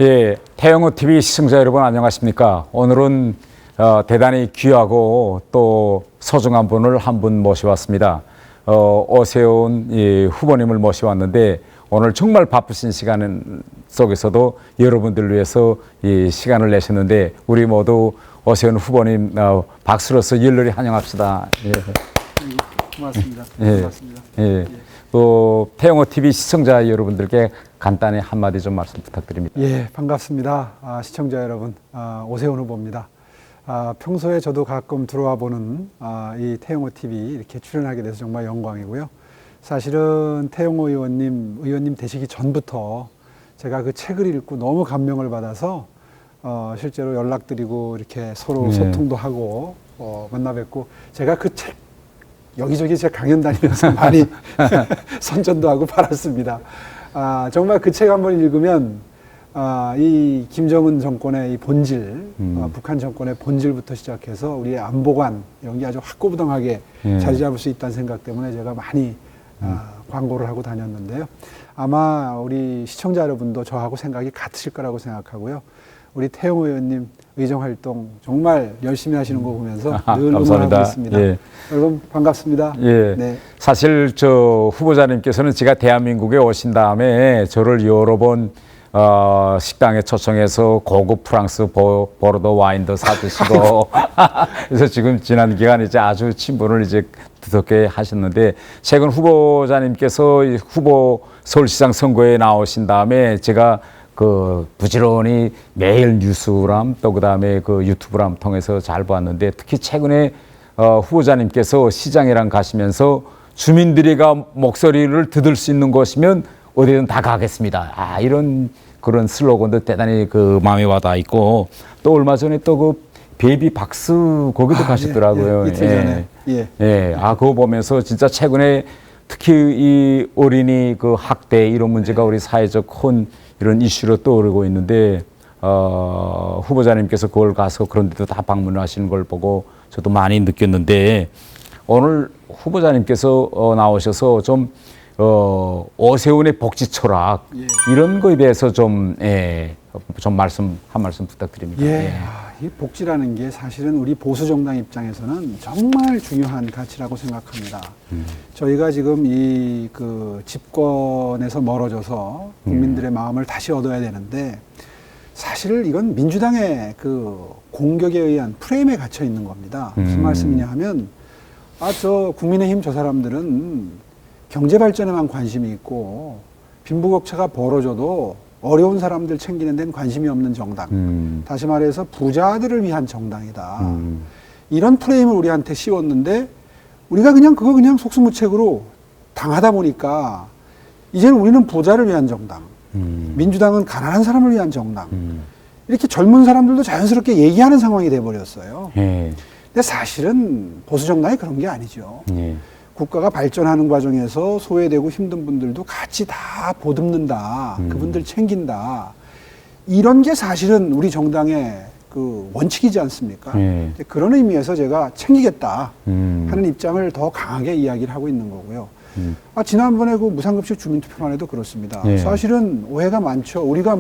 예, 태영호 TV 시청자 여러분 안녕하십니까? 오늘은 대단히 귀하고 또 소중한 분을 한 분 모셔왔습니다. 오세훈 후보님을 모셔왔는데 오늘 정말 바쁘신 시간 속에서도 여러분들 위해서 이 시간을 내셨는데 우리 모두 오세훈 후보님 박수로서 열렬히 환영합시다. 예. 고맙습니다. 예. 고맙습니다. 예. 태영호 TV 시청자 여러분들께 간단히 한마디 좀 말씀 부탁드립니다. 예, 반갑습니다. 시청자 여러분, 오세훈 후보입니다. 평소에 저도 가끔 들어와 보는 이 태영호 TV 이렇게 출연하게 돼서 정말 영광이고요. 사실은 태영호 의원님 되시기 전부터 제가 그 책을 읽고 너무 감명을 받아서 실제로 연락드리고 이렇게 서로 소통도 하고 만나 뵙고 제가 그 책 여기저기 제가 강연 다니면서 많이 선전도 하고 팔았습니다. 정말 그 책 한번 읽으면 이 김정은 정권의 이 본질, 북한 정권의 본질부터 시작해서 우리의 안보관 이런 게 아주 확고부동하게 자리 잡을 수 있다는 생각 때문에 제가 많이 광고를 하고 다녔는데요. 아마 우리 시청자 여러분도 저하고 생각이 같으실 거라고 생각하고요. 우리 태영호 의원님 의정활동 정말 열심히 하시는 거 보면서 늘 응원하고 있습니다. 예. 여러분 반갑습니다. 예. 네. 사실 저 후보자님께서는 제가 대한민국에 오신 다음에 저를 여러 번 식당에 초청해서 고급 프랑스 보르도 와인도 사드시고 그래서 지금 지난 기간 이제 아주 친분을 이제 두텁게 하셨는데 최근 후보자님께서 후보 서울시장 선거에 나오신 다음에 제가 부지런히 매일 뉴스람 또 그다음에 유튜브람 통해서 잘 봤는데 특히 최근에 후보자님께서 시장이랑 가시면서 주민들이가 목소리를 들을 수 있는 곳이면 어디든 다 가겠습니다. 이런 그런 슬로건도 대단히 마음에 와닿아 있고 또 얼마 전에 또 베이비 박스 거기도 가시더라고요. 이틀 전에. 예. 그거 보면서 진짜 최근에 특히 이 어린이 학대 이런 문제가 우리 사회적 큰 이런 이슈로 떠오르고 있는데 후보자님께서 그걸 가서 그런 데도 다 방문을 하시는 걸 보고 저도 많이 느꼈는데 오늘 후보자님께서 나오셔서 좀 오세훈의 복지 철학 이런 거에 대해서 좀 한 말씀 부탁드립니다. 이 복지라는 게 사실은 우리 보수 정당 입장에서는 정말 중요한 가치라고 생각합니다. 저희가 지금 이 집권에서 멀어져서 국민들의 마음을 다시 얻어야 되는데 사실 이건 민주당의 공격에 의한 프레임에 갇혀 있는 겁니다. 무슨 말씀이냐 하면 저 국민의힘 저 사람들은 경제 발전에만 관심이 있고 빈부격차가 벌어져도 어려운 사람들 챙기는 데는 관심이 없는 정당. 다시 말해서 부자들을 위한 정당이다. 이런 프레임을 우리한테 씌웠는데 우리가 그거 그냥 속수무책으로 당하다 보니까 이제는 우리는 부자를 위한 정당. 민주당은 가난한 사람을 위한 정당. 이렇게 젊은 사람들도 자연스럽게 얘기하는 상황이 돼버렸어요. 근데 사실은 보수 정당이 그런 게 아니죠. 국가가 발전하는 과정에서 소외되고 힘든 분들도 같이 다 보듬는다. 그분들 챙긴다. 이런 게 사실은 우리 정당의 원칙이지 않습니까? 그런 의미에서 제가 챙기겠다 하는 입장을 더 강하게 이야기를 하고 있는 거고요. 지난번에 무상급식 주민투표만 해도 그렇습니다. 사실은 오해가 많죠. 우리가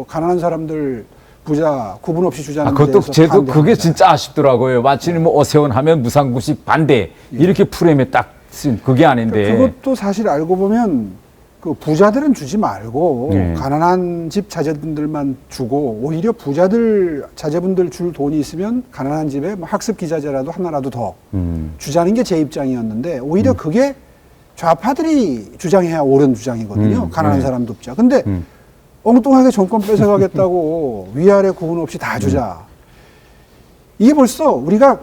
가난한 사람들 부자 구분 없이 주자는 그것도 저도 그게 진짜 아쉽더라고요. 마치 오세훈 하면 무상급식 반대 이렇게 프레임에 딱 쓴 그게 아닌데. 그것도 사실 알고 보면 부자들은 주지 말고 가난한 집 자제분들만 주고 오히려 부자들 자제분들 줄 돈이 있으면 가난한 집에 학습 기자재라도 하나라도 더 주자는 게 제 입장이었는데 오히려 그게 좌파들이 주장해야 옳은 주장이거든요. 가난한 사람도 없자. 근데 엉뚱하게 정권 뺏어가겠다고 위아래 구분 없이 다 주자. 이게 벌써 우리가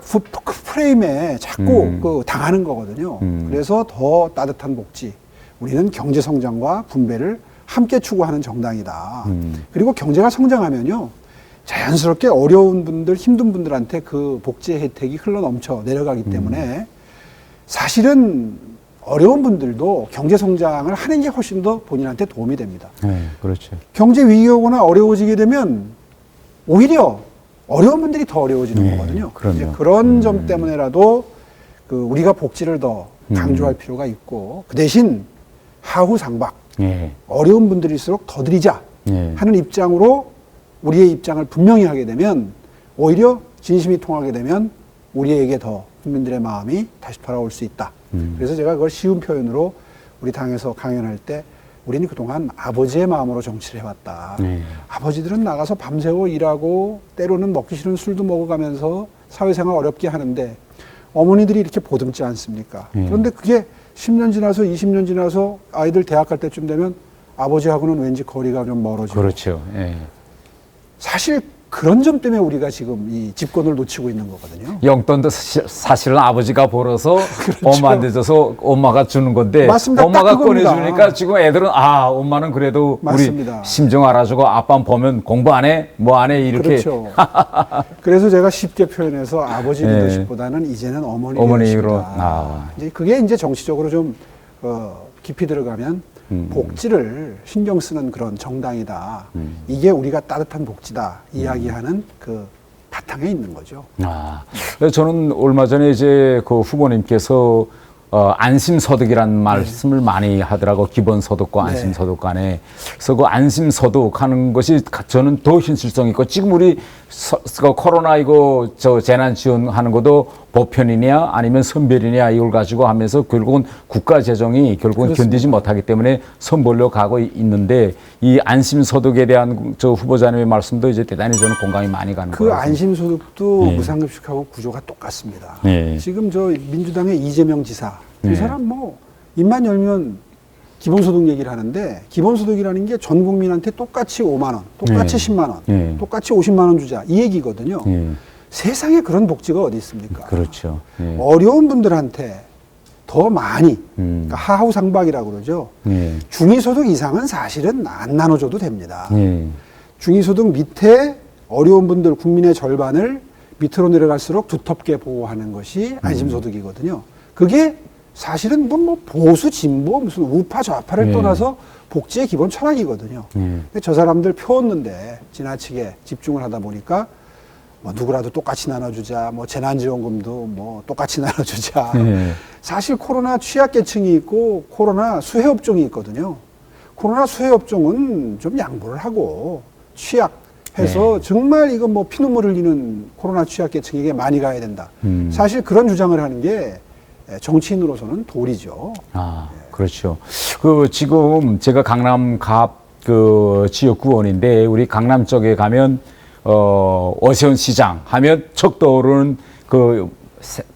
프레임에 자꾸 당하는 거거든요. 그래서 더 따뜻한 복지. 우리는 경제 성장과 분배를 함께 추구하는 정당이다. 그리고 경제가 성장하면요. 자연스럽게 어려운 분들, 힘든 분들한테 그 복지의 혜택이 흘러넘쳐 내려가기 때문에 사실은 어려운 분들도 경제 성장을 하는 게 훨씬 더 본인한테 도움이 됩니다. 그렇죠. 경제 위기가 오거나 어려워지게 되면 오히려 어려운 분들이 더 어려워지는 거거든요. 그런 점 때문에라도 우리가 복지를 더 강조할 필요가 있고 그 대신 하후상박 어려운 분들일수록 더 드리자 예. 하는 입장으로 우리의 입장을 분명히 하게 되면 오히려 진심이 통하게 되면 우리에게 더 국민들의 마음이 다시 돌아올 수 있다. 그래서 제가 그걸 쉬운 표현으로 우리 당에서 강연할 때 우리는 그동안 아버지의 마음으로 정치를 해왔다. 아버지들은 나가서 밤새워 일하고 때로는 먹기 싫은 술도 먹어가면서 사회생활 어렵게 하는데 어머니들이 이렇게 보듬지 않습니까? 그런데 그게 10년 지나서 20년 지나서 아이들 대학 갈 때쯤 되면 아버지하고는 왠지 거리가 좀 멀어지고. 그렇죠. 예. 사실 그런 점 때문에 우리가 지금 이 집권을 놓치고 있는 거거든요. 용돈도 사실은 아버지가 벌어서 그렇죠. 엄마한테 줘서 엄마가 주는 건데 맞습니다. 엄마가 딱 그겁니다. 꺼내주니까 지금 애들은 엄마는 그래도 맞습니다. 우리 심정 알아주고 아빠는 보면 공부 안 해? 뭐 안 해? 이렇게 그렇죠. 그래서 제가 쉽게 표현해서 아버지 리더십보다는 이제는 어머니 어머니로 리더십이다. 이제 그게 이제 정치적으로 좀 깊이 들어가면 복지를 신경 쓰는 그런 정당이다. 이게 우리가 따뜻한 복지다 이야기하는 그 바탕에 있는 거죠. 저는 얼마 전에 이제 그 후보님께서 안심소득이라는 말씀을 많이 하더라고. 기본소득과 안심소득 간에. 그래서 그 안심소득 하는 것이 저는 더 현실성 있고 지금 우리 코로나 이거 재난 지원하는 것도 보편이냐 아니면 선별이냐 이걸 가지고 하면서 결국은 국가 재정이 결국은 그렇습니다. 견디지 못하기 때문에 선별로 가고 있는데 이 안심소득에 대한 저 후보자님의 말씀도 이제 대단히 저는 공감이 많이 가는 그 거예요. 안심소득도 무상급식하고 구조가 똑같습니다. 네. 지금 저 민주당의 이재명 지사 이 네. 사람 뭐 입만 열면 기본소득 얘기를 하는데 기본소득이라는 게 전 국민한테 똑같이 5만 원, 똑같이 10만 원, 똑같이 50만 원 주자 이 얘기거든요. 세상에 그런 복지가 어디 있습니까? 그렇죠. 어려운 분들한테 더 많이 그러니까 하하우상박이라고 그러죠. 중위소득 이상은 사실은 안 나눠줘도 됩니다. 중위소득 밑에 어려운 분들 국민의 절반을 밑으로 내려갈수록 두텁게 보호하는 것이 안심소득이거든요. 그게 사실은 뭐 보수 진보 무슨 우파 좌파를 떠나서 복지의 기본 철학이거든요. 근데 저 사람들 펴었는데 지나치게 집중을 하다 보니까 뭐 누구라도 똑같이 나눠주자, 뭐 재난지원금도 뭐 똑같이 나눠주자. 사실 코로나 취약계층이 있고 코로나 수혜업종이 있거든요. 코로나 수혜업종은 좀 양보를 하고 취약해서 정말 이거 뭐 피눈물 흘리는 코로나 취약계층에게 많이 가야 된다. 사실 그런 주장을 하는 게 정치인으로서는 도리죠. 그렇죠. 그 지금 제가 강남 갑 그 지역구원인데 우리 강남 쪽에 가면 오세훈 시장 하면 척 떠오르는 그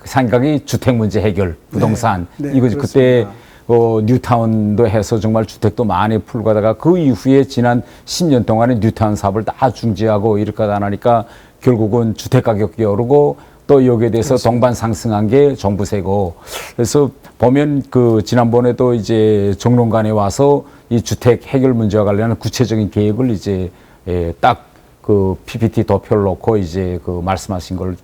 생각이 주택 문제 해결, 부동산. 이거 그때 뉴타운도 해서 정말 주택도 많이 풀고 가다가 그 이후에 지난 10년 동안에 뉴타운 사업을 다 중지하고 이렇게 안 하니까 결국은 주택 가격이 오르고 또 여기에 대해서 그렇습니다. 동반 상승한 게 정부세고 그래서 보면 그 지난번에도 이제 정론관에 와서 이 주택 해결 문제와 관련한 구체적인 계획을 이제 딱 그 PPT 도표를 놓고 이제 그 말씀하신 걸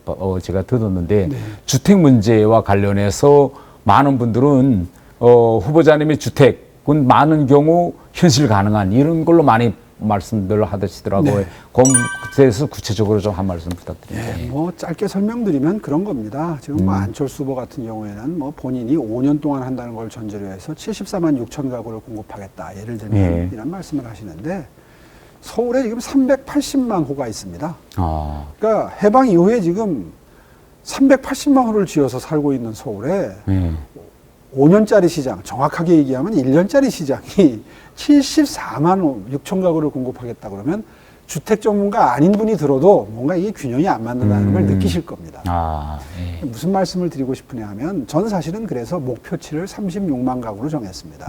제가 들었는데 주택 문제와 관련해서 많은 분들은 후보자님의 주택은 많은 경우 현실 가능한 이런 걸로 많이 말씀들 하시더라고요. 그래서 구체적으로 좀 한 말씀 부탁드립니다. 뭐 짧게 설명드리면 그런 겁니다. 지금 뭐 안철수 후보 같은 경우에는 뭐 본인이 5년 동안 한다는 걸 전제로 해서 74만 6천 가구를 공급하겠다. 예를 들면 이런 말씀을 하시는데 서울에 지금 380만 호가 있습니다. 그러니까 해방 이후에 지금 380만 호를 지어서 살고 있는 서울에 5년짜리 시장, 정확하게 얘기하면 1년짜리 시장이 74만 6천 가구를 공급하겠다 그러면 주택 전문가 아닌 분이 들어도 뭔가 이게 균형이 안 맞는다는 걸 느끼실 겁니다. 무슨 말씀을 드리고 싶으냐 하면 전 사실은 그래서 목표치를 36만 가구로 정했습니다.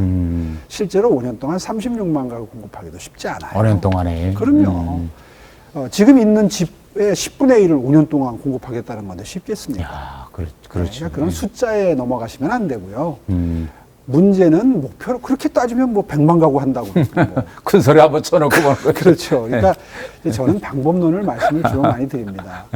실제로 5년 동안 36만 가구 공급하기도 쉽지 않아요. 5년 동안에. 그럼요. 지금 있는 집의 10분의 1을 5년 동안 공급하겠다는 건데 쉽겠습니까? 그렇죠. 그러니까 그런 숫자에 넘어가시면 안 되고요. 문제는 목표로 그렇게 따지면 뭐 100만 가구 한다고. 뭐. 큰 소리 한번 쳐놓고 보는 거죠. 그렇죠. 그러니까 저는 방법론을 말씀을 주로 많이 드립니다.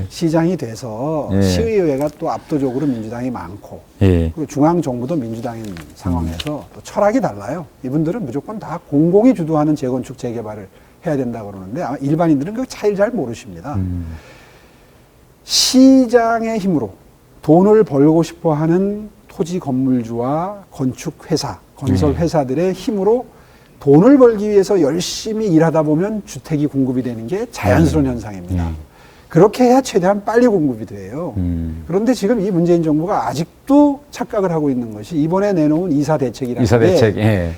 시장이 돼서 시의회가 또 압도적으로 민주당이 많고 그리고 중앙정부도 민주당인 상황에서 또 철학이 달라요. 이분들은 무조건 다 공공이 주도하는 재건축 재개발을 해야 된다고 그러는데 아마 일반인들은 그 차이를 잘 모르십니다. 시장의 힘으로 돈을 벌고 싶어 하는 토지 건물주와 건축 회사, 건설 회사들의 힘으로 돈을 벌기 위해서 열심히 일하다 보면 주택이 공급이 되는 게 자연스러운 현상입니다. 그렇게 해야 최대한 빨리 공급이 돼요. 그런데 지금 이 문재인 정부가 아직도 착각을 하고 있는 것이 이번에 내놓은 이사 대책이라는 이사대책. 게 예.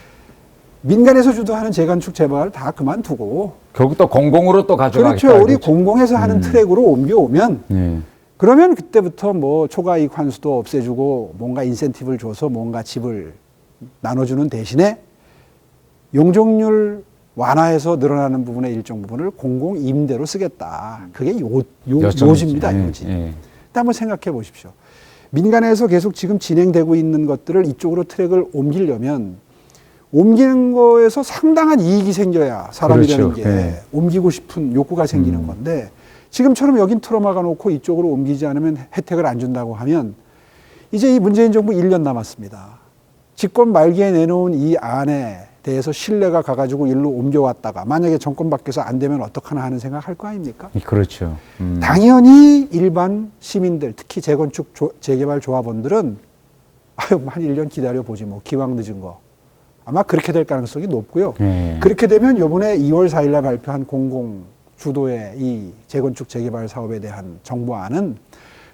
민간에서 주도하는 재건축 재개발 다 그만두고 결국 또 공공으로 또 가져가겠다. 그렇죠. 우리 공공에서 하는 트랙으로 옮겨오면 예. 그러면 그때부터 뭐 초과이익 환수도 없애주고 뭔가 인센티브를 줘서 뭔가 집을 나눠주는 대신에 용적률 완화해서 늘어나는 부분의 일정 부분을 공공 임대로 쓰겠다. 그게 요지입니다. 요지. 근데 한번 생각해 보십시오. 민간에서 계속 지금 진행되고 있는 것들을 이쪽으로 트랙을 옮기려면 옮기는 거에서 상당한 이익이 생겨야 사람이라는 그렇죠. 게 옮기고 싶은 욕구가 생기는 건데 지금처럼 여긴 틀어막아 놓고 이쪽으로 옮기지 않으면 혜택을 안 준다고 하면 이제 이 문재인 정부 1년 남았습니다. 집권 말기에 내놓은 이 안에 대해서 신뢰가 가가지고 일로 옮겨왔다가 만약에 정권 바뀌어서 안 되면 어떡하나 하는 생각 할 거 아닙니까? 그렇죠. 당연히 일반 시민들 특히 재건축 재개발 조합원들은 아유 한 1년 기다려 보지 뭐 기왕 늦은 거 아마 그렇게 될 가능성이 높고요. 그렇게 되면 이번에 2월 4일 날 발표한 공공 주도의 이 재건축 재개발 사업에 대한 정부안은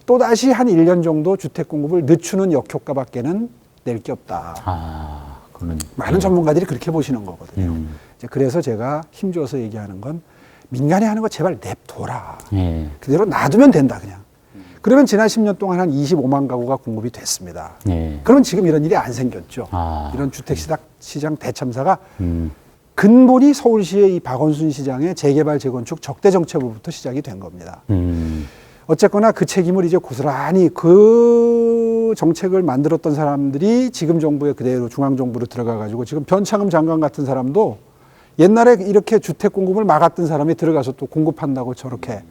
또다시 한 1년 정도 주택 공급을 늦추는 역효과밖에는 낼 게 없다. 많은 전문가들이 그렇게 보시는 거거든요. 이제 그래서 제가 힘줘서 얘기하는 건 민간이 하는 거 제발 냅둬라. 그대로 놔두면 된다 그냥. 그러면 지난 10년 동안 한 25만 가구가 공급이 됐습니다. 그러면 지금 이런 일이 안 생겼죠. 이런 주택시장 대참사가 근본이 서울시의 이 박원순 시장의 재개발 재건축 적대 정책으로부터 시작이 된 겁니다. 어쨌거나 그 책임을 이제 고스란히 그 정책을 만들었던 사람들이 지금 정부에 그대로 중앙정부로 들어가가지고 지금 변창흠 장관 같은 사람도 옛날에 이렇게 주택 공급을 막았던 사람이 들어가서 또 공급한다고 저렇게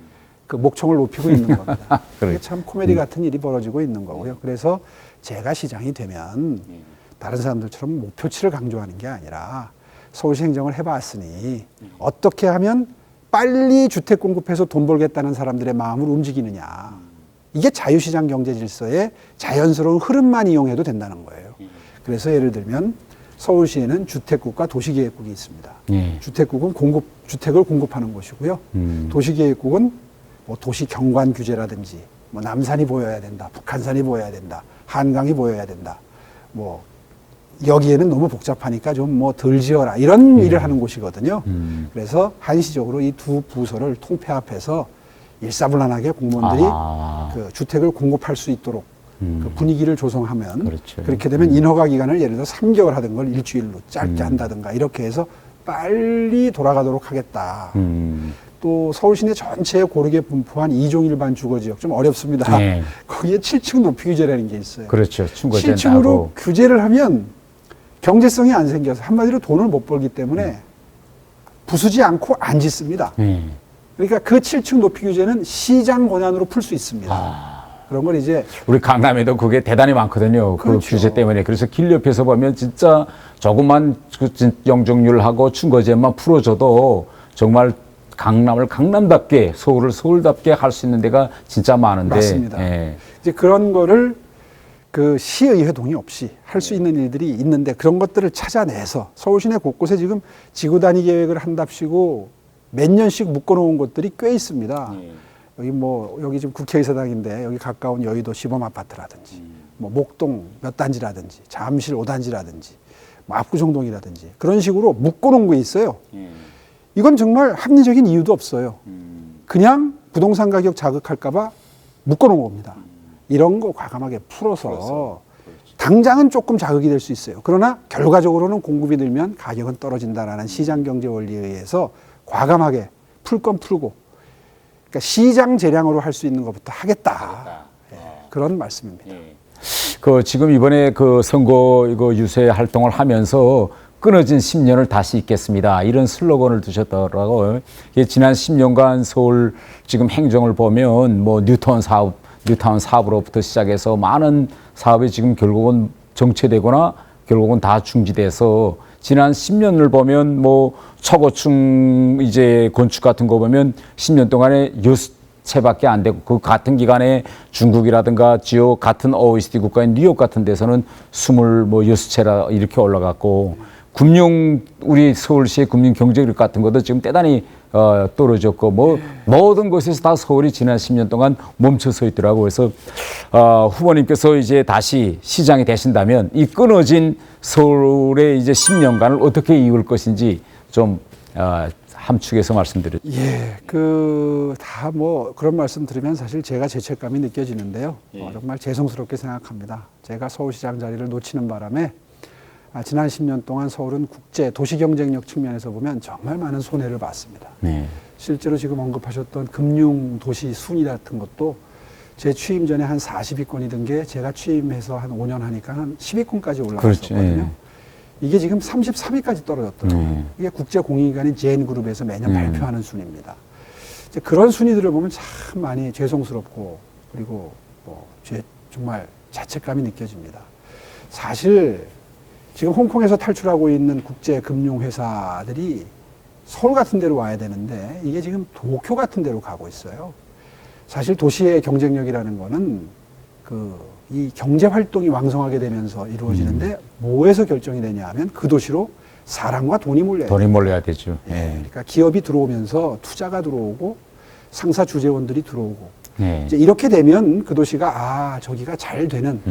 그 목청을 높이고 있는 겁니다. 그게 참 코미디 같은 일이 벌어지고 있는 거고요. 그래서 제가 시장이 되면 다른 사람들처럼 목표치를 강조하는 게 아니라 서울시 행정을 해봤으니 어떻게 하면 빨리 주택 공급해서 돈 벌겠다는 사람들의 마음을 움직이느냐. 이게 자유시장 경제 질서의 자연스러운 흐름만 이용해도 된다는 거예요. 그래서 예를 들면 서울시에는 주택국과 도시계획국이 있습니다. 주택국은 주택을 공급하는 곳이고요. 도시계획국은 뭐 도시 경관 규제라든지 뭐 남산이 보여야 된다, 북한산이 보여야 된다, 한강이 보여야 된다. 뭐 여기에는 너무 복잡하니까 좀 뭐 덜 지어라 이런 일을 하는 곳이거든요. 그래서 한시적으로 이 두 부서를 통폐합해서 일사불란하게 공무원들이 그 주택을 공급할 수 있도록 그 분위기를 조성하면 그렇죠. 그렇게 되면 인허가 기간을 예를 들어 3개월 하던 걸 일주일로 짧게 한다든가 이렇게 해서 빨리 돌아가도록 하겠다. 또 서울시내 전체에 고르게 분포한 2종 일반 주거지역 좀 어렵습니다. 거기에 7층 높이 규제라는 게 있어요. 그렇죠. 7층으로 규제를 하면 경제성이 안 생겨서 한마디로 돈을 못 벌기 때문에 부수지 않고 안 짓습니다. 그러니까 그 7층 높이 규제는 시장 권한으로 풀 수 있습니다. 그런 걸 이제 우리 강남에도 그게 대단히 많거든요. 그렇죠. 그 규제 때문에. 그래서 길 옆에서 보면 진짜 조금만 영종률하고 충거제만 풀어줘도 정말 강남을 강남답게 서울을 서울답게 할 수 있는 데가 진짜 많은데. 맞습니다. 이제 그런 거를 그 시의회 동의 없이 할 수 있는 일들이 있는데 그런 것들을 찾아내서 서울시내 곳곳에 지금 지구 단위 계획을 한답시고 몇 년씩 묶어놓은 곳들이 꽤 있습니다. 여기 지금 국회의사당인데 여기 가까운 여의도 시범 아파트라든지 뭐 목동 몇 단지라든지 잠실 5단지라든지 뭐 압구정동이라든지 그런 식으로 묶어놓은 게 있어요. 이건 정말 합리적인 이유도 없어요. 그냥 부동산 가격 자극할까봐 묶어놓은 겁니다. 이런 거 과감하게 풀어서 당장은 조금 자극이 될 수 있어요. 그러나 결과적으로는 공급이 늘면 가격은 떨어진다라는 시장 경제 원리에 의해서 과감하게 풀 건 풀고 그러니까 시장 재량으로 할 수 있는 것부터 하겠다. 그런 말씀입니다. 그 지금 이번에 그 선거 이거 유세 활동을 하면서 끊어진 10년을 다시 잇겠습니다. 이런 슬로건을 두셨더라고요. 지난 10년간 서울 지금 행정을 보면 뭐 뉴타운 사업으로부터 시작해서 많은 사업이 지금 결국은 정체되거나 결국은 다 중지돼서 지난 10년을 보면 뭐 초고층 이제 건축 같은 거 보면 10년 동안에 채밖에 안 되고 그 같은 기간에 중국이라든가 지역 같은 OECD 국가인 뉴욕 같은 데서는 26채라 이렇게 올라갔고 우리 서울시의 금융 경제력 같은 것도 지금 대단히 떨어졌고 모든 곳에서 다 서울이 지난 10년 동안 멈춰서 있더라고요. 그래서 후보님께서 이제 다시 시장이 되신다면 이 끊어진 서울의 이제 10년간을 어떻게 이을 것인지 좀 함축해서 말씀드려요. 예, 다 그런 말씀 들으면 사실 제가 죄책감이 느껴지는데요. 정말 죄송스럽게 생각합니다. 제가 서울시장 자리를 놓치는 바람에 지난 10년 동안 서울은 국제 도시 경쟁력 측면에서 보면 정말 많은 손해를 봤습니다. 네. 실제로 지금 언급하셨던 금융 도시 순위 같은 것도 제 취임 전에 한 40위권이던 게 제가 취임해서 한 5년 하니까 한 10위권까지 올라갔었거든요. 그렇죠. 이게 지금 33위까지 떨어졌더라고요. 이게 국제 공인기관인 제인그룹에서 매년 발표하는 순위입니다. 이제 그런 순위들을 보면 참 많이 죄송스럽고 그리고 정말 자책감이 느껴집니다. 사실 지금 홍콩에서 탈출하고 있는 국제 금융회사들이 서울 같은 데로 와야 되는데 이게 지금 도쿄 같은 데로 가고 있어요. 사실 도시의 경쟁력이라는 거는 이 경제 활동이 왕성하게 되면서 이루어지는데 뭐에서 결정이 되냐 하면 그 도시로 사람과 돈이 몰려야 돼요. 돈이 몰려야 되죠. 네. 그러니까 기업이 들어오면서 투자가 들어오고 상사 주재원들이 들어오고 이제 이렇게 되면 그 도시가 저기가 잘 되는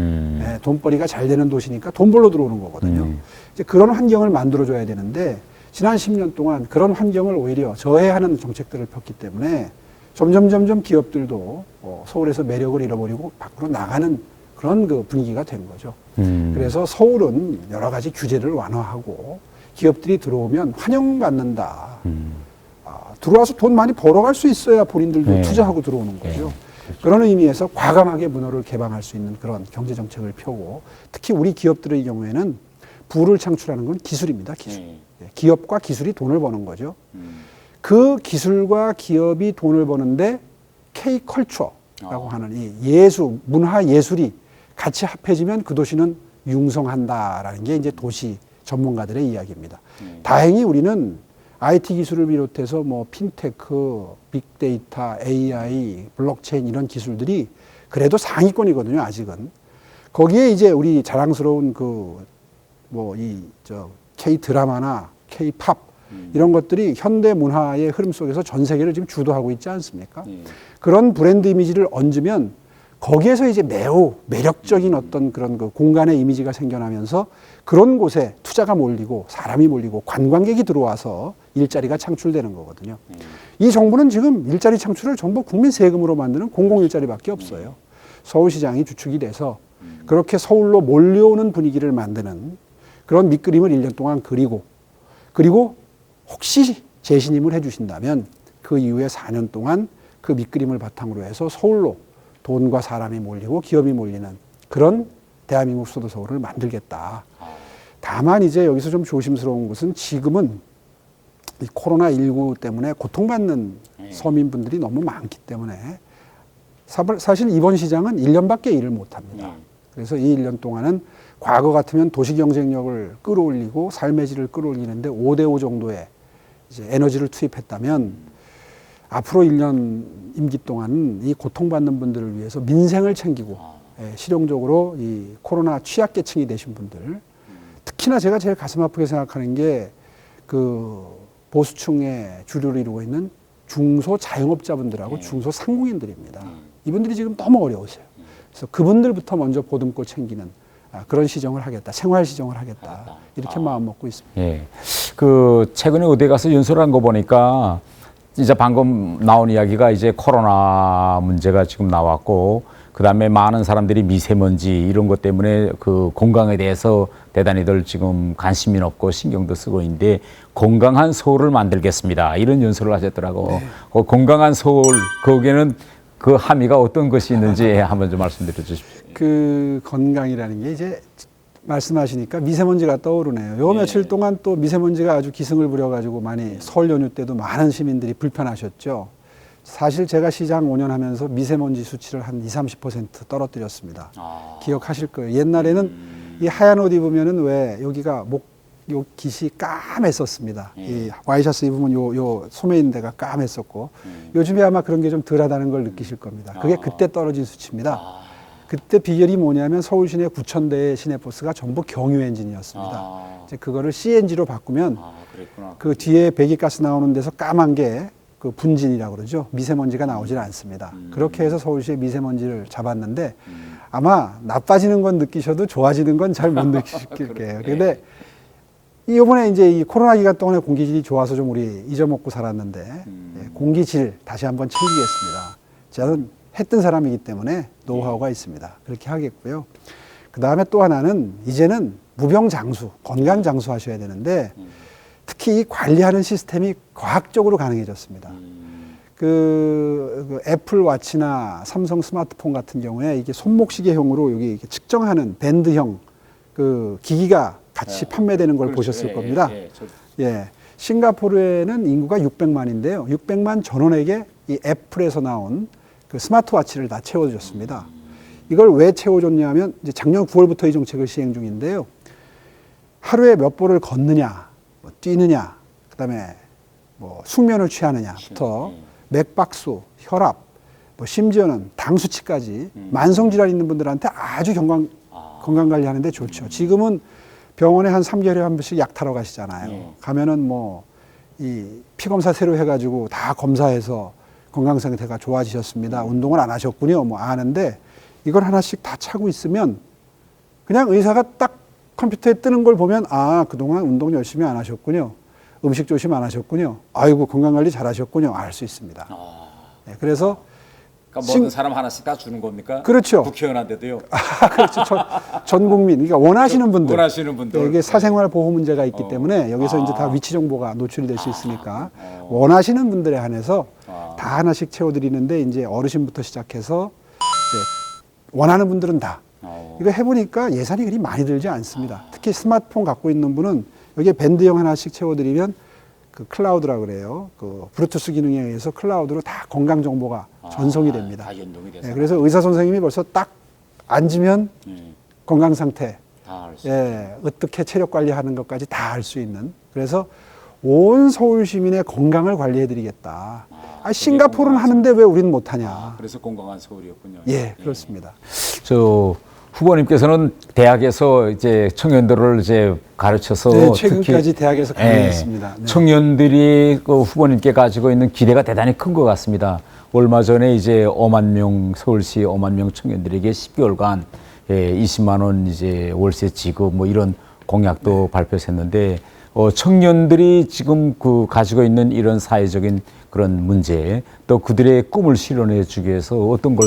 돈벌이가 잘 되는 도시니까 돈 벌러 들어오는 거거든요. 이제 그런 환경을 만들어줘야 되는데 지난 10년 동안 그런 환경을 오히려 저해하는 정책들을 폈기 때문에 점점 기업들도 서울에서 매력을 잃어버리고 밖으로 나가는 그런 분위기가 된 거죠. 그래서 서울은 여러 가지 규제를 완화하고 기업들이 들어오면 환영받는다. 들어와서 돈 많이 벌어갈 수 있어야 본인들도 투자하고 들어오는 거죠. 그런 의미에서 과감하게 문호를 개방할 수 있는 그런 경제 정책을 펴고 특히 우리 기업들의 경우에는 부를 창출하는 건 기술입니다. 기술. 기업과 기술이 돈을 버는 거죠. 그 기술과 기업이 돈을 버는데 K컬처라고 하는 이 문화 예술이 같이 합해지면 그 도시는 융성한다라는 게 이제 도시 전문가들의 이야기입니다. 다행히 우리는 IT 기술을 비롯해서 핀테크, 빅데이터, AI, 블록체인 이런 기술들이 그래도 상위권이거든요, 아직은. 거기에 이제 우리 자랑스러운 K 드라마나 K 팝 이런 것들이 현대 문화의 흐름 속에서 전 세계를 지금 주도하고 있지 않습니까? 그런 브랜드 이미지를 얹으면 거기에서 이제 매우 매력적인 어떤 그런 공간의 이미지가 생겨나면서 그런 곳에 투자가 몰리고 사람이 몰리고 관광객이 들어와서 일자리가 창출되는 거거든요. 이 정부는 지금 일자리 창출을 전부 국민 세금으로 만드는 공공일자리밖에 없어요. 서울시장이 주축이 돼서 그렇게 서울로 몰려오는 분위기를 만드는 그런 밑그림을 1년 동안 그리고 혹시 재신임을 해주신다면 그 이후에 4년 동안 그 밑그림을 바탕으로 해서 서울로 돈과 사람이 몰리고 기업이 몰리는 그런 대한민국 수도 서울을 만들겠다. 다만 이제 여기서 좀 조심스러운 것은 지금은 이 코로나19 때문에 고통받는 서민분들이 너무 많기 때문에 사실 이번 시장은 1년밖에 일을 못합니다. 그래서 이 1년 동안은 과거 같으면 도시 경쟁력을 끌어올리고 삶의 질을 끌어올리는데 5대5 정도의 이제 에너지를 투입했다면 앞으로 1년 임기 동안 이 고통받는 분들을 위해서 민생을 챙기고 실용적으로 이 코로나 취약계층이 되신 분들 특히나 제가 제일 가슴 아프게 생각하는 게 보수층의 주류를 이루고 있는 중소 자영업자분들하고 중소 상공인들입니다. 이분들이 지금 너무 어려우세요. 그래서 그분들부터 먼저 보듬고 챙기는 그런 시정을 하겠다. 생활 시정을 하겠다. 이렇게 마음 먹고 있습니다. 예. 최근에 어디 가서 연설한 거 보니까 이제 방금 나온 이야기가 이제 코로나 문제가 지금 나왔고 그다음에 많은 사람들이 미세먼지 이런 것 때문에 건강에 대해서 대단히들 지금 관심이 없고 신경도 쓰고 있는데 건강한 서울을 만들겠습니다. 이런 연설을 하셨더라고. 네. 건강한 서울 거기에는 그 함의가 어떤 것이 있는지 한번 좀 말씀드려 주십시오. 건강이라는 게 이제 말씀하시니까 미세먼지가 떠오르네요. 요 며칠 동안 또 미세먼지가 아주 기승을 부려가지고 많이 설 연휴 때도 많은 시민들이 불편하셨죠. 사실 제가 시장 5년 하면서 미세먼지 수치를 한 20-30% 떨어뜨렸습니다. 기억하실 거예요. 옛날에는 이 하얀 옷 입으면은 왜 여기가 요 깃이 까맸었습니다. 이 와이셔츠 입으면 요 소매 있는 데가 까맸었고 요즘에 아마 그런 게 좀 덜하다는 걸 느끼실 겁니다. 그게 그때 떨어진 수치입니다. 그때 비결이 뭐냐면 서울 시내 9,000대의 시내버스가 전부 경유 엔진이었습니다. 이제 그거를 CNG로 바꾸면 그랬구나. 그 뒤에 배기가스 나오는 데서 까만 게 그 분진이라고 그러죠. 미세먼지가 나오질 않습니다. 그렇게 해서 서울시의 미세먼지를 잡았는데 아마 나빠지는 건 느끼셔도 좋아지는 건 잘 못 느끼실 거예요. 근데 이번에 이제 이 코로나 기간 동안에 공기질이 좋아서 좀 우리 잊어먹고 살았는데 예, 공기질 다시 한번 챙기겠습니다. 저는 했던 사람이기 때문에 노하우가 있습니다. 그렇게 하겠고요. 그 다음에 또 하나는 이제는 무병장수, 건강장수 하셔야 되는데 특히 이 관리하는 시스템이 과학적으로 가능해졌습니다. 그 애플 워치나 삼성 스마트폰 같은 경우에 이게 손목시계형으로 여기 이렇게 측정하는 밴드형 그 기기가 같이 판매되는 걸 보셨을 겁니다. 예, 싱가포르에는 인구가 600만인데요. 600만 전원에게 이 애플에서 나온 그 스마트워치를 다 채워줬습니다. 이걸 왜 채워줬냐면 이제 작년 9월부터 이 정책을 시행 중인데요. 하루에 몇 보를 걷느냐, 뭐 뛰느냐, 그다음에 뭐 숙면을 취하느냐부터 맥박수, 혈압, 뭐 심지어는 당 수치까지 만성 질환 있는 분들한테 아주 건강 관리하는데 좋죠. 지금은 병원에 한 3개월에 한 번씩 약 타러 가시잖아요. 가면은 뭐 이 피검사 새로 해가지고 다 검사해서 건강 상태가 좋아지셨습니다. 운동을 안 하셨군요. 뭐 아는데 이걸 하나씩 다 차고 있으면 그냥 의사가 딱 컴퓨터에 뜨는 걸 보면 아, 그동안 운동 열심히 안 하셨군요. 음식 조심 안 하셨군요. 아이고, 건강관리 잘 하셨군요. 알 수 있습니다. 네, 그래서 그러니까 모든 사람 하나씩 다 주는 겁니까? 그렇죠. 국회의원한테도요. 그렇죠. 전 국민, 그러니까 원하시는 분들. 원하시는 분들. 이게 사생활 보호 문제가 있기 때문에 여기서 이제 다 위치 정보가 노출이 될 수 있으니까 원하시는 분들에 한해서 다 하나씩 채워드리는데 이제 어르신부터 시작해서 이제 원하는 분들은 다. 이거 해보니까 예산이 그리 많이 들지 않습니다. 특히 스마트폰 갖고 있는 분은 여기에 밴드형 하나씩 채워드리면 그 클라우드라 그래요. 그 블루투스 기능에 의해서 클라우드로 다 건강 정보가 전송이 됩니다. 다 연동이 돼서. 네, 그래서 의사 선생님이 벌써 딱 앉으면 건강 상태, 어떻게 체력 관리하는 것까지 다 알 수 있는. 그래서 온 서울 시민의 건강을 관리해드리겠다. 싱가포르는 하는데 왜 우리는 못하냐? 그래서 건강한 서울이었군요. 예, 그렇습니다. 저 후보님께서는 대학에서 이제 청년들을 이제 가르쳐서 네, 최근까지 대학에서 강의했습니다. 네. 청년들이 그 후보님께 가지고 있는 기대가 대단히 큰 것 같습니다. 얼마 전에 이제 5만 명 서울시 5만 명 청년들에게 10개월간 20만 원 이제 월세 지급 뭐 이런 공약도 발표했는데 청년들이 지금 그 가지고 있는 이런 사회적인 그런 문제 또 그들의 꿈을 실현해 주기 위해서 어떤 걸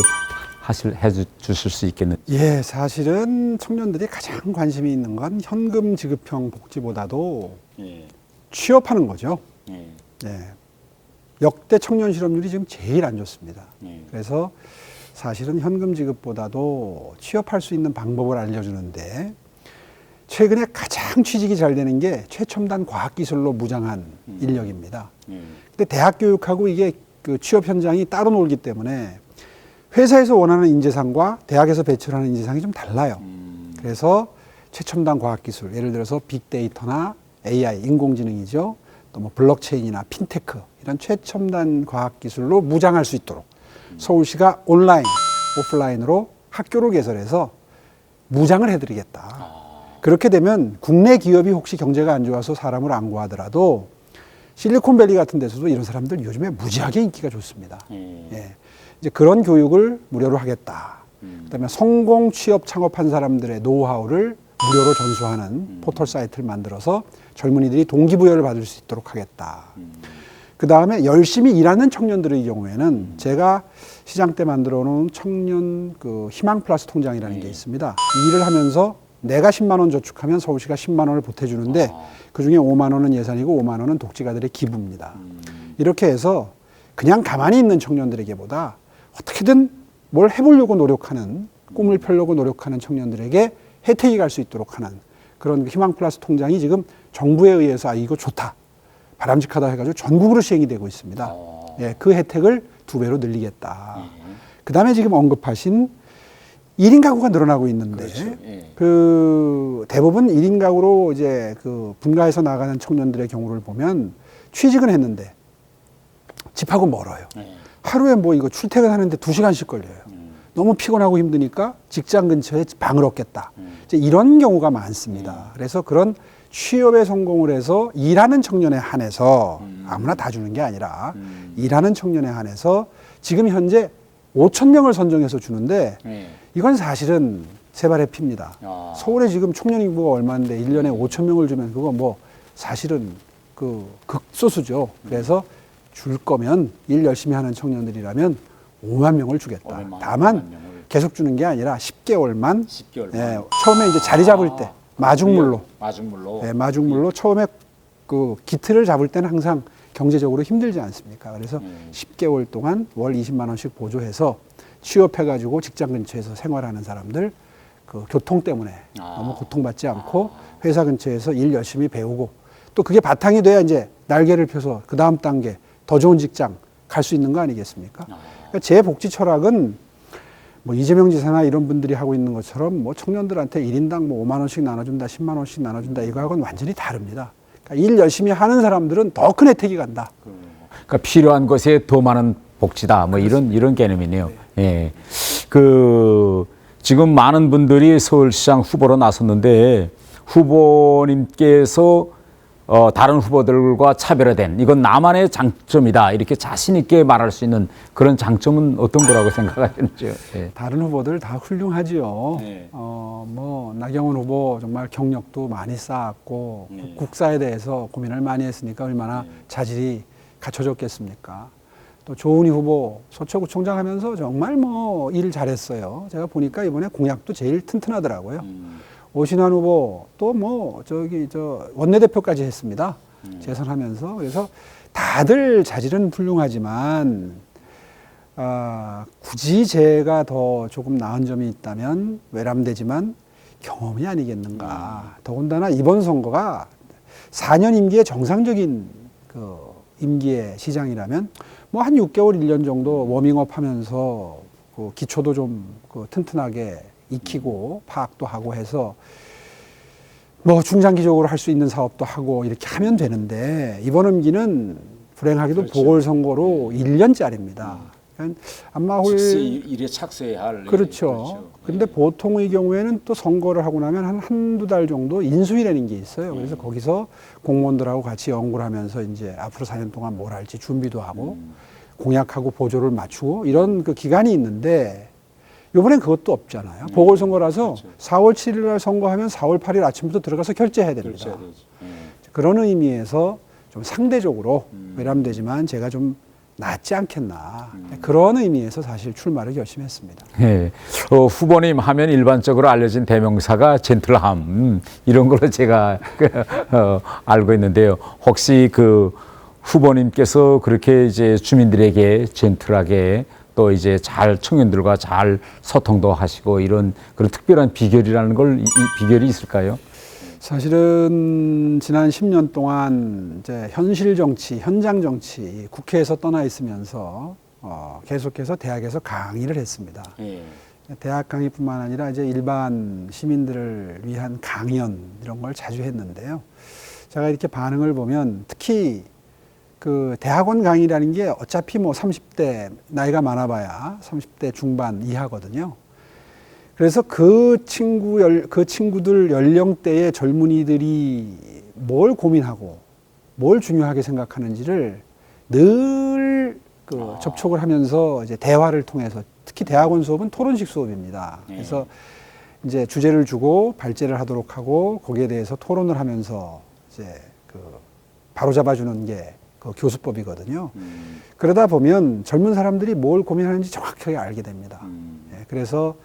해 주실 수 있겠는지. 예, 사실은 청년들이 가장 관심이 있는 건 현금 지급형 복지보다도 취업하는 거죠. 예. 역대 청년 실업률이 지금 제일 안 좋습니다. 그래서 사실은 현금 지급보다도 취업할 수 있는 방법을 알려주는데 최근에 가장 취직이 잘 되는 게 최첨단 과학기술로 무장한 인력입니다. 근데 대학 교육하고 이게 그 취업 현장이 따로 놀기 때문에 회사에서 원하는 인재상과 대학에서 배출하는 인재상이 좀 달라요. 그래서 최첨단 과학기술, 예를 들어서 빅데이터나 AI, 인공지능이죠. 또 뭐 블록체인이나 핀테크 이런 최첨단 과학기술로 무장할 수 있도록 서울시가 온라인, 오프라인으로 학교를 개설해서 무장을 해드리겠다. 그렇게 되면 국내 기업이 혹시 경제가 안 좋아서 사람을 안 구하더라도 실리콘밸리 같은 데서도 이런 사람들 요즘에 무지하게 인기가 좋습니다. 예. 이제 그런 교육을 무료로 하겠다. 그다음에 성공 취업 창업한 사람들의 노하우를 무료로 전수하는 포털 사이트를 만들어서 젊은이들이 동기부여를 받을 수 있도록 하겠다. 그다음에 열심히 일하는 청년들의 경우에는 제가 시장 때 만들어 놓은 청년 그 희망 플러스 통장이라는 게 있습니다. 이 일을 하면서 내가 10만 원 저축하면 서울시가 10만 원을 보태주는데 그중에 5만 원은 예산이고 5만 원은 독지가들의 기부입니다. 이렇게 해서 그냥 가만히 있는 청년들에게보다 어떻게든 뭘 해보려고 노력하는, 꿈을 펴려고 노력하는 청년들에게 혜택이 갈 수 있도록 하는 그런 희망 플러스 통장이 지금 정부에 의해서 이거 좋다, 바람직하다 해가지고 전국으로 시행이 되고 있습니다. 예, 그 혜택을 2배로 늘리겠다. 그 다음에 지금 언급하신 1인 가구가 늘어나고 있는데, 그렇죠. 그 대부분 1인 가구로 이제 그 분가해서 나가는 청년들의 경우를 보면 취직은 했는데 집하고 멀어요. 하루에 뭐 이거 출퇴근하는데 2시간씩 걸려요. 너무 피곤하고 힘드니까 직장 근처에 방을 얻겠다. 이제 이런 경우가 많습니다. 그래서 그런 취업에 성공을 해서 일하는 청년에 한해서 아무나 다 주는 게 아니라 일하는 청년에 한해서 지금 현재 5천 명을 선정해서 주는데 이건 사실은 세발의 피입니다. 서울에 지금 청년 인구가 얼마인데 1년에 5천 명을 주면 그거 뭐 사실은 그 극소수죠. 그래서 줄 거면 일 열심히 하는 청년들이라면 5만 명을 주겠다. 다만 계속 주는 게 아니라 10개월만. 예, 처음에 이제 자리 잡을 때 마중물로. 예, 마중물로 처음에 그 기틀을 잡을 때는 항상 경제적으로 힘들지 않습니까? 그래서 10개월 동안 월 20만 원씩 보조해서 취업해가지고 직장 근처에서 생활하는 사람들 그 교통 때문에 너무 고통받지 않고 회사 근처에서 일 열심히 배우고 또 그게 바탕이 돼야 이제 날개를 펴서 그 다음 단계 더 좋은 직장 갈 수 있는 거 아니겠습니까? 그러니까 제 복지 철학은 뭐 이재명 지사나 이런 분들이 하고 있는 것처럼 뭐 청년들한테 1인당 뭐 5만 원씩 나눠준다, 10만 원씩 나눠준다 이거하고는 완전히 다릅니다. 그러니까 일 열심히 하는 사람들은 더 큰 혜택이 간다. 그러니까 필요한 것에 더 많은 복지다. 뭐 이런 개념이네요. 예. 그 지금 많은 분들이 서울시장 후보로 나섰는데 후보님께서 다른 후보들과 차별화된 이건 나만의 장점이다 이렇게 자신 있게 말할 수 있는 그런 장점은 어떤 거라고 생각하시는지요? 예. 다른 후보들 다 훌륭하지요. 네. 뭐 나경원 후보 정말 경력도 많이 쌓았고 국사에 대해서 고민을 많이 했으니까 얼마나 자질이 갖춰졌겠습니까? 또 조은희 후보 서초구청장 하면서 정말 뭐 일 잘했어요. 제가 보니까 이번에 공약도 제일 튼튼하더라고요. 오신환 후보 또 뭐 원내대표까지 했습니다. 재선하면서. 그래서 다들 자질은 훌륭하지만 굳이 제가 더 조금 나은 점이 있다면 외람되지만 경험이 아니겠는가. 더군다나 이번 선거가 4년 임기의 정상적인 그 임기의 시장이라면 뭐 한 6개월, 1년 정도 워밍업 하면서 그 기초도 좀 그 튼튼하게 익히고 파악도 하고 해서 뭐 중장기적으로 할 수 있는 사업도 하고 이렇게 하면 되는데 이번 임기는 불행하게도 그렇죠. 보궐선거로 1년짜리입니다. 그러니까 아마 일에 착수해야 할. 그렇죠. 그런데 보통의 경우에는 또 선거를 하고 나면 한두 달 정도 인수위라는 게 있어요. 그래서 거기서 공무원들하고 같이 연구를 하면서 이제 앞으로 4년 동안 뭘 할지 준비도 하고 공약하고 보조를 맞추고 이런 그 기간이 있는데 이번엔 그것도 없잖아요. 보궐선거라서 그렇죠. 4월 7일 날 선거하면 4월 8일 아침부터 들어가서 결제해야 됩니다. 그런 의미에서 좀 상대적으로 외람되지만 제가 좀 낫지 않겠나. 그런 의미에서 사실 출마를 결심했습니다. 예. 후보님 하면 일반적으로 알려진 대명사가 젠틀함 이런 걸로 제가 알고 있는데요. 혹시 그 후보님께서 그렇게 이제 주민들에게 젠틀하게 또 이제 잘 청년들과 잘 소통도 하시고 이런 그런 특별한 비결이라는 걸 이 비결이 있을까요? 사실은 지난 10년 동안 이제 현실 정치, 현장 정치, 국회에서 떠나 있으면서 계속해서 대학에서 강의를 했습니다. 대학 강의뿐만 아니라 이제 일반 시민들을 위한 강연 이런 걸 자주 했는데요. 제가 이렇게 반응을 보면 특히 그 대학원 강의라는 게 어차피 뭐 30대 나이가 많아봐야 30대 중반 이하거든요. 그래서 그 친구들 연령대의 젊은이들이 뭘 고민하고 뭘 중요하게 생각하는지를 늘 접촉을 하면서 이제 대화를 통해서 특히 대학원 수업은 토론식 수업입니다. 그래서 이제 주제를 주고 발제를 하도록 하고 거기에 대해서 토론을 하면서 이제 그 바로잡아주는 게 그 교수법이거든요. 그러다 보면 젊은 사람들이 뭘 고민하는지 정확하게 알게 됩니다. 그래서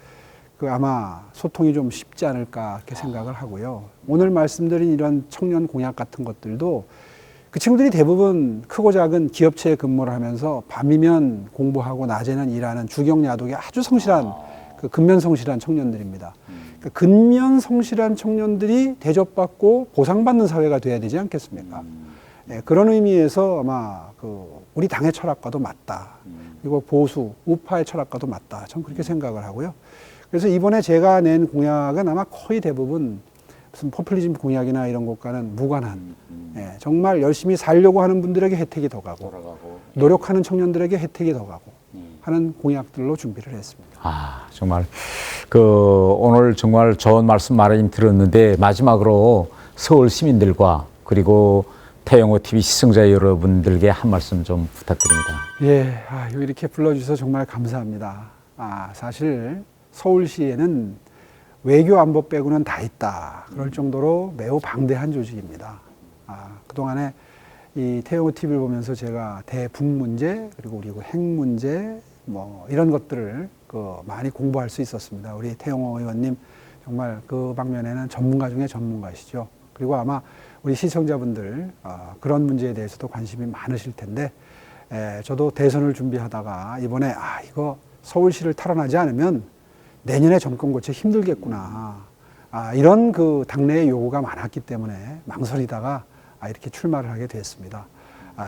그 아마 소통이 좀 쉽지 않을까 이렇게 생각을 하고요. 오늘 말씀드린 이런 청년 공약 같은 것들도 그 친구들이 대부분 크고 작은 기업체에 근무를 하면서 밤이면 공부하고 낮에는 일하는 주경야독에 아주 성실한 그 근면성실한 청년들입니다. 그 근면성실한 청년들이 대접받고 보상받는 사회가 돼야 되지 않겠습니까? 예, 그런 의미에서 아마 그 우리 당의 철학과도 맞다. 그리고 보수, 우파의 철학과도 맞다. 저는 그렇게 생각을 하고요. 그래서 이번에 제가 낸 공약은 아마 거의 대부분 무슨 포퓰리즘 공약이나 이런 것과는 무관한 예, 정말 열심히 살려고 하는 분들에게 혜택이 더 가고 노력하는 청년들에게 혜택이 더 가고 하는 공약들로 준비를 했습니다. 아, 정말 오늘 정말 좋은 말씀 많이 들었는데 마지막으로 서울 시민들과 그리고 태영호 TV 시청자 여러분들께 한 말씀 좀 부탁드립니다. 예, 이렇게 불러주셔서 정말 감사합니다. 사실 서울시에는 외교 안보 빼고는 다 있다. 그럴 정도로 매우 방대한 조직입니다. 그동안에 이 태영호 TV를 보면서 제가 대북 문제 그리고 핵 문제 뭐 이런 것들을 많이 공부할 수 있었습니다. 우리 태영호 의원님 정말 그 방면에는 전문가 중에 전문가시죠. 그리고 아마 우리 시청자분들 그런 문제에 대해서도 관심이 많으실 텐데 저도 대선을 준비하다가 이번에 이거 서울시를 탈환하지 않으면 내년에 정권 교체 힘들겠구나. 이런 그 당내의 요구가 많았기 때문에 망설이다가 이렇게 출마를 하게 됐습니다.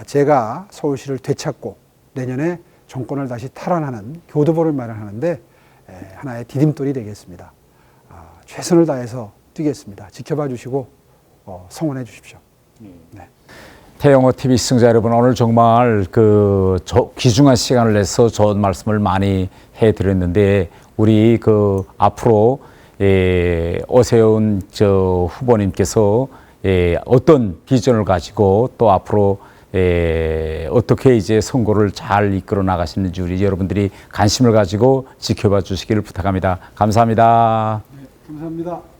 제가 서울시를 되찾고 내년에 정권을 다시 탈환하는 교두보를 마련하는데 하나의 디딤돌이 되겠습니다. 최선을 다해서 뛰겠습니다. 지켜봐 주시고 성원해 주십시오. 네. 태영호 TV 시청자 여러분, 오늘 정말 귀중한 시간을 내서 좋은 말씀을 많이 해드렸는데 우리 앞으로 오세훈 후보님께서 어떤 비전을 가지고 또 앞으로 어떻게 이제 선거를 잘 이끌어 나가시는지 우리 여러분들이 관심을 가지고 지켜봐 주시기를 부탁합니다. 감사합니다. 네, 감사합니다.